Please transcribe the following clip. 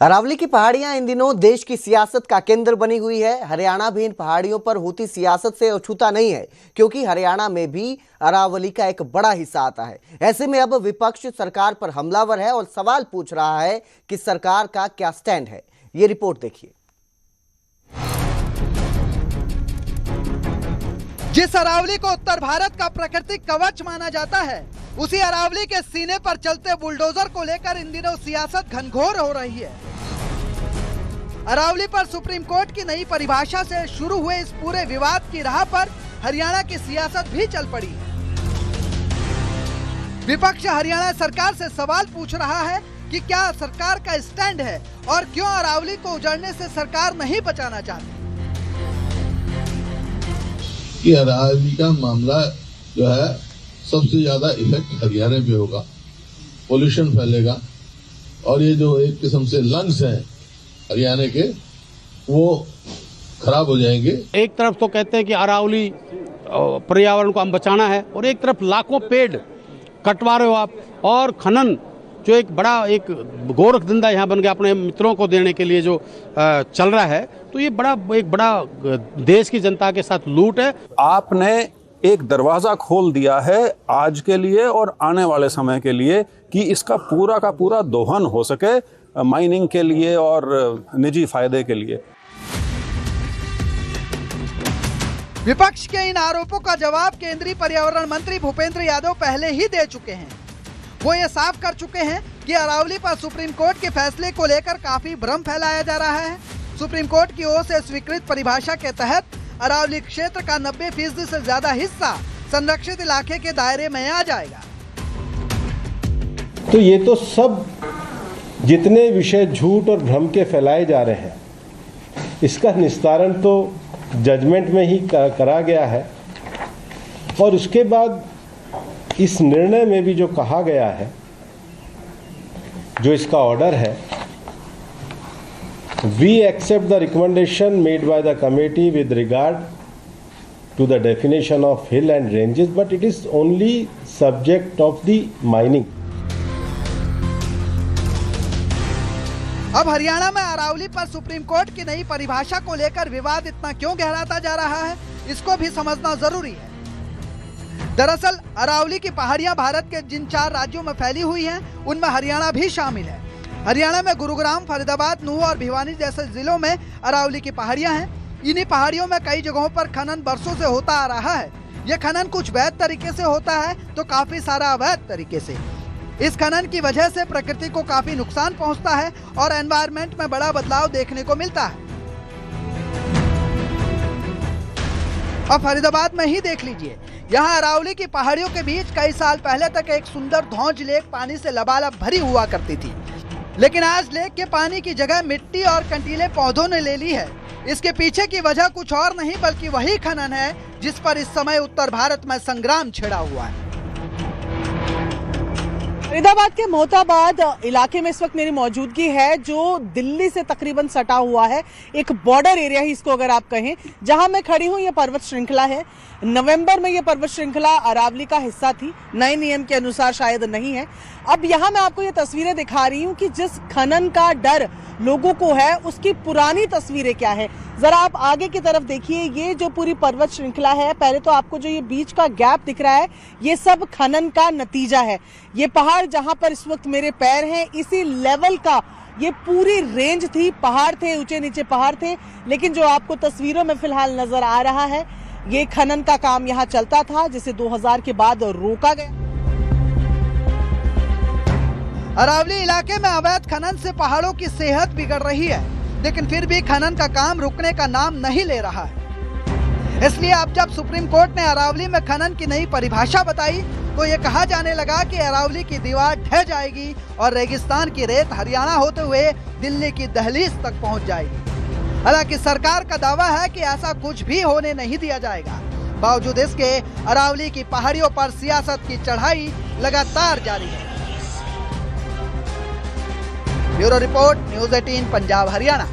अरावली की पहाड़ियां इन दिनों देश की सियासत का केंद्र बनी हुई है। हरियाणा भी इन पहाड़ियों पर होती सियासत से अछूता नहीं है, क्योंकि हरियाणा में भी अरावली का एक बड़ा हिस्सा आता है। ऐसे में अब विपक्ष सरकार पर हमलावर है और सवाल पूछ रहा है कि सरकार का क्या स्टैंड है। ये रिपोर्ट देखिए। जिस अरावली को उत्तर भारत का प्राकृतिक कवच माना जाता है, उसी अरावली के सीने पर चलते बुलडोजर को लेकर इन दिनों सियासत घनघोर हो रही है। अरावली पर सुप्रीम कोर्ट की नई परिभाषा से शुरू हुए इस पूरे विवाद की राह पर हरियाणा की सियासत भी चल पड़ी है। विपक्ष हरियाणा सरकार से सवाल पूछ रहा है कि क्या सरकार का स्टैंड है और क्यों अरावली को उजड़ने से सरकार नहीं बचाना चाहती। कि अरावली का मामला जो है सबसे ज्यादा इफेक्ट हरियाणा पे होगा, पोल्यूशन फैलेगा और ये जो एक किस्म से लंग्स हैं हरियाणा के वो खराब हो जाएंगे। एक तरफ तो कहते हैं कि अरावली पर्यावरण को हम बचाना है और एक तरफ लाखों पेड़ कटवा रहे हो आप, और खनन जो एक बड़ा एक गोरख धंधा यहाँ बन गया अपने मित्रों को देने के लिए जो चल रहा है, तो ये एक बड़ा देश की जनता के साथ लूट है। आपने एक दरवाजा खोल दिया है आज के लिए और आने वाले समय के लिए कि इसका पूरा का पूरा दोहन हो सके माइनिंग के लिए और निजी फायदे के लिए। विपक्ष के इन आरोपों का जवाब केंद्रीय पर्यावरण मंत्री भूपेंद्र यादव पहले ही दे चुके हैं। वो ये साफ कर चुके हैं कि अरावली पर सुप्रीम कोर्ट के फैसले को लेकर काफी भ्रम फैलाया जा रहा है। सुप्रीम कोर्ट की ओर से स्वीकृत परिभाषा के तहत अरावली क्षेत्र का 90% से ज्यादा हिस्सा संरक्षित इलाके के दायरे में आ जाएगा। तो ये तो सब जितने विषय झूठ और भ्रम के फैलाए जा रहे हैं, इसका निस्तारण तो जजमेंट में ही करा गया है। और उसके बाद इस निर्णय में भी जो कहा गया है, जो इसका ऑर्डर है, we accept the recommendation made by the committee with regard to the definition of hill and ranges, but it is only subject of the mining. अब हरियाणा में अरावली पर सुप्रीम कोर्ट की नई परिभाषा को लेकर विवाद इतना क्यों गहराता जा रहा है, इसको भी समझना जरूरी है। दरअसल अरावली की पहाड़ियां भारत के जिन 4 राज्यों में फैली हुई हैं, उनमें हरियाणा भी शामिल है। हरियाणा में गुरुग्राम, फरीदाबाद, नूह और भिवानी जैसे जिलों में अरावली की पहाड़ियां हैं। इन्हीं पहाड़ियों में कई जगहों पर खनन बरसों से होता आ रहा है। यह खनन कुछ वैध तरीके से होता है तो काफी सारा अवैध तरीके से। इस खनन की वजह से प्रकृति को काफी नुकसान पहुंचता है और एनवायरनमेंट में बड़ा बदलाव देखने को मिलता है। अब फरीदाबाद में ही देख लीजिए, यहाँ अरावली की पहाड़ियों के बीच कई साल पहले तक एक सुंदर धौंज लेक पानी से लबालब भरी हुआ करती थी, लेकिन आज लेक के पानी की जगह मिट्टी और कंटीले पौधों ने ले ली है। इसके पीछे की वजह कुछ और नहीं बल्कि वही खनन है जिस पर इस समय उत्तर भारत में संग्राम छिड़ा हुआ है। फरीदाबाद के मोहताबाद इलाके में इस वक्त मेरी मौजूदगी है, जो दिल्ली से तकरीबन सटा हुआ है। एक बॉर्डर एरिया ही इसको अगर आप कहें। जहां मैं खड़ी हूं ये पर्वत श्रृंखला है। नवंबर में ये पर्वत श्रृंखला अरावली का हिस्सा थी, नए नियम के अनुसार शायद नहीं है। अब यहाँ मैं आपको ये तस्वीरें दिखा रही हूँ कि जिस खनन का डर लोगों को है, उसकी पुरानी तस्वीरें क्या है। जरा आप आगे की तरफ देखिए, ये जो पूरी पर्वत श्रृंखला है, पहले तो आपको जो ये बीच का गैप दिख रहा है, ये सब खनन का नतीजा है। ये पहाड़ जहां पर इस वक्त मेरे पैर हैं, इसी लेवल का ये पूरी रेंज थी। पहाड़ थे, ऊंचे नीचे पहाड़ थे, लेकिन जो आपको तस्वीरों में फिलहाल नजर आ रहा है, ये खनन का काम यहाँ चलता था, जिसे 2000 के बाद रोका गया। अरावली इलाके में अवैध खनन से पहाड़ों की सेहत बिगड़ रही है, लेकिन फिर भी खनन का काम रुकने का नाम नहीं ले रहा है। इसलिए अब जब सुप्रीम कोर्ट ने अरावली में खनन की नई परिभाषा बताई, तो ये कहा जाने लगा कि अरावली की दीवार ढह जाएगी और रेगिस्तान की रेत हरियाणा होते हुए दिल्ली की दहलीज तक पहुंच जाएगी। हालांकि सरकार का दावा है कि ऐसा कुछ भी होने नहीं दिया जाएगा। बावजूद इसके अरावली की पहाड़ियों पर सियासत की चढ़ाई लगातार जारी है। Bureau report, news 18 Punjab Haryana.